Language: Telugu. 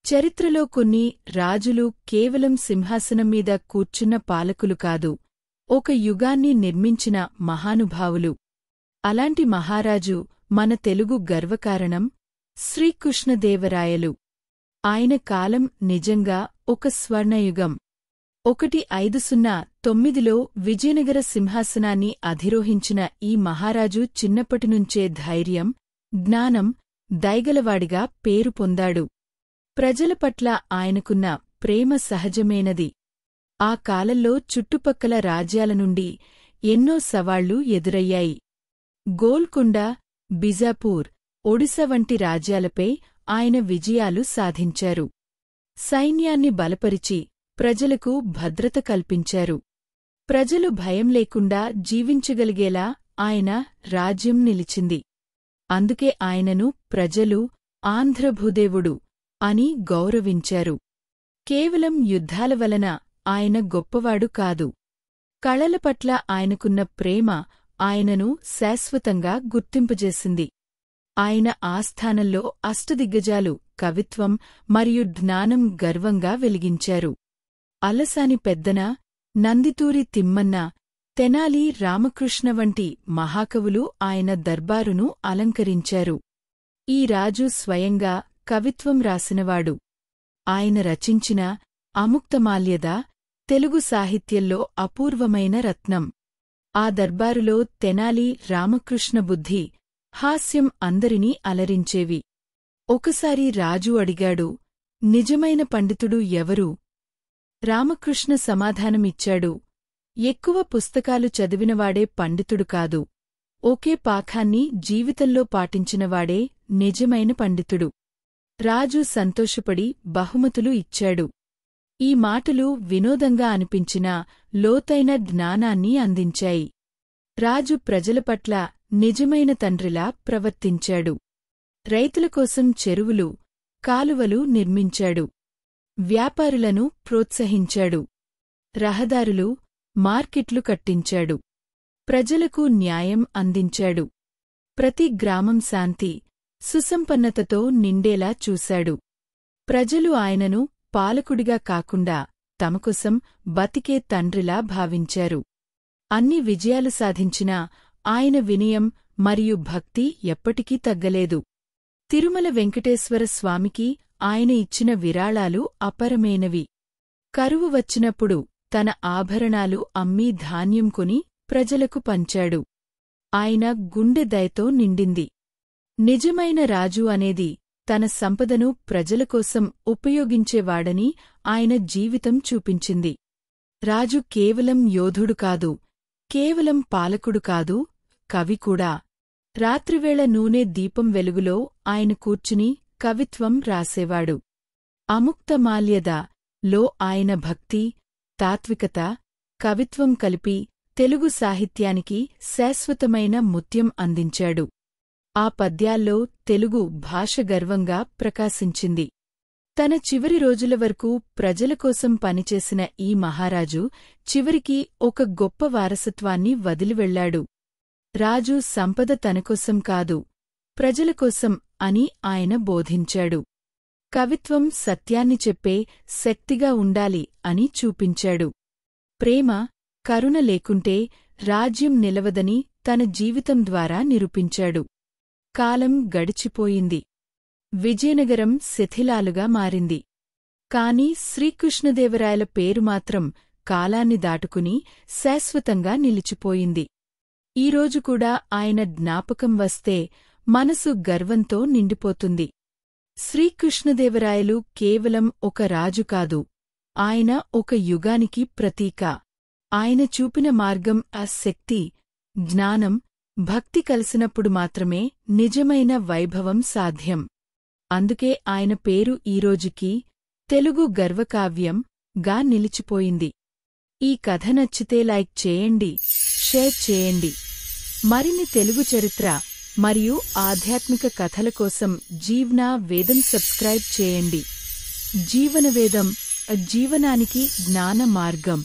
చరిత్రలో కొన్ని రాజులు కేవలం సింహాసనం మీద కూర్చున్న పాలకులు కాదు, ఒక యుగాన్ని నిర్మించిన మహానుభావులు. అలాంటి మహారాజు మన తెలుగు గర్వకారణం శ్రీకృష్ణదేవరాయలు. ఆయన కాలం నిజంగా ఒక స్వర్ణయుగం. 1509లో విజయనగర సింహాసనాన్ని అధిరోహించిన ఈ మహారాజు చిన్నప్పటినుంచే ధైర్యం, జ్ఞానం, దయగలవాడిగా పేరు పొందాడు. ప్రజల పట్ల ఆయనకున్న ప్రేమ సహజమైనది. ఆ కాలంలో చుట్టుపక్కల రాజ్యాల నుండి ఎన్నో సవాళ్లు ఎదురయ్యాయి. గోల్కొండ, బిజాపూర్, ఒడిశా వంటి రాజ్యాలపై ఆయన విజయాలు సాధించారు. సైన్యాన్ని బలపరిచి ప్రజలకు భద్రత కల్పించారు. ప్రజలు భయం లేకుండా జీవించగలిగేలా ఆయన రాజ్యం నిలిచింది. అందుకే ఆయనను ప్రజలు ఆంధ్రభూదేవుడు అని గౌరవించారు. కేవలం యుద్ధాల వలన ఆయన గొప్పవాడు కాదు. కళల పట్ల ఆయనకున్న ప్రేమ ఆయనను శాశ్వతంగా గుర్తింపజేసింది. ఆయన ఆస్థానంలో అష్టదిగ్గజాలు కవిత్వం మరియు జ్ఞానం గర్వంగా వెలిగించారు. అలసాని పెద్దన, నందితూరి తిమ్మన్న, తెనాలి రామకృష్ణ వంటి మహాకవులు ఆయన దర్బారును అలంకరించారు. ఈ రాజు స్వయంగా కవిత్వం రాసినవాడు. ఆయన రచించిన అముక్తమాల్యద తెలుగు సాహిత్యంలో అపూర్వమైన రత్నం. ఆ దర్బారులో తెనాలి రామకృష్ణ బుద్ధి, హాస్యం అందరినీ అలరించేవి. ఒకసారి రాజు అడిగాడు, నిజమైన పండితుడు ఎవరు? రామకృష్ణ సమాధానమిచ్చాడు, ఎక్కువ పుస్తకాలు చదివినవాడే పండితుడు కాదు, ఒకే పాఠాన్ని జీవితంలో పాటించినవాడే నిజమైన పండితుడు. రాజు సంతోషపడి బహుమతులు ఇచ్చాడు. ఈ మాటలు వినోదంగా అనిపించినా లోతైన జ్ఞానాన్ని అందించాయి. రాజు ప్రజల పట్ల నిజమైన తండ్రిలా ప్రవర్తించాడు. రైతుల కోసం చెరువులు, కాలువలు నిర్మించాడు. వ్యాపారులను ప్రోత్సహించాడు. రహదారులు, మార్కెట్లు కట్టించాడు. ప్రజలకు న్యాయం అందించాడు. ప్రతి గ్రామం శాంతి, సుసంపన్నతతో నిండేలా చూశాడు. ప్రజలు ఆయనను పాలకుడిగా కాకుండా తమకోసం బతికే తండ్రిలా భావించారు. అన్ని విజయాలు సాధించినా ఆయన వినయం మరియు భక్తి ఎప్పటికీ తగ్గలేదు. తిరుమల వెంకటేశ్వర స్వామికి ఆయన ఇచ్చిన విరాళాలు అపరమైనవి. కరువు వచ్చినప్పుడు తన ఆభరణాలు అమ్మి ధాన్యం కొని ప్రజలకు పంచాడు. ఆయన గుండె దయతో నిండింది. నిజమైన రాజు అనేది తన సంపదను ప్రజలకోసం ఉపయోగించేవాడని ఆయన జీవితం చూపించింది. రాజు కేవలం యోధుడు కాదు, కేవలం పాలకుడు కాదు, కవి కూడా. రాత్రివేళ నూనె దీపం వెలుగులో ఆయన కూర్చుని కవిత్వం రాసేవాడు. అముక్తమాల్యద లో ఆయన భక్తి, తాత్వికత, కవిత్వం కలిపి తెలుగు సాహిత్యానికి శాశ్వతమైన ముత్యం అందించాడు. ఆ పద్యాల్లో తెలుగు భాష గర్వంగా ప్రకాశించింది. తన చివరి రోజుల వరకు ప్రజల కోసం పనిచేసిన ఈ మహారాజు చివరికి ఒక గొప్ప వారసత్వాన్ని వదిలివెళ్లాడు. రాజు సంపద తనకోసం కాదు, ప్రజలకోసం అని ఆయన బోధించాడు. కవిత్వం సత్యాన్ని చెప్పే శక్తిగా ఉండాలి అని చూపించాడు. ప్రేమ, కరుణ లేకుంటే రాజ్యం నిలవదని తన జీవితం ద్వారా నిరూపించాడు. కాలం గడిచిపోయింది. విజయనగరం శిథిలాలుగా మారింది. కాని శ్రీకృష్ణదేవరాయల పేరు మాత్రం కాలాన్ని దాటుకుని శాశ్వతంగా నిలిచిపోయింది. ఈరోజు కూడా ఆయన జ్ఞాపకం వస్తే మనసు గర్వంతో నిండిపోతుంది. శ్రీకృష్ణదేవరాయలు కేవలం ఒక రాజు కాదు, ఆయన ఒక యుగానికి ప్రతీక. ఆయన చూపిన మార్గం ఆ శక్తి, జ్ఞానం, భక్తి కలిసినప్పుడు మాత్రమే నిజమైన వైభవం సాధ్యం. అందుకే ఆయన పేరు ఈరోజుకీ తెలుగు గర్వకావ్యం గా నిలిచిపోయింది. ఈ కథ నచ్చితే లైక్ చేయండి, షేర్ చేయండి. మరిన్ని తెలుగు చరిత్ర మరియు ఆధ్యాత్మిక కథల కోసం జీవనా వేదం సబ్స్క్రైబ్ చేయండి. జీవనవేదం, జీవనానికి జ్ఞాన మార్గం.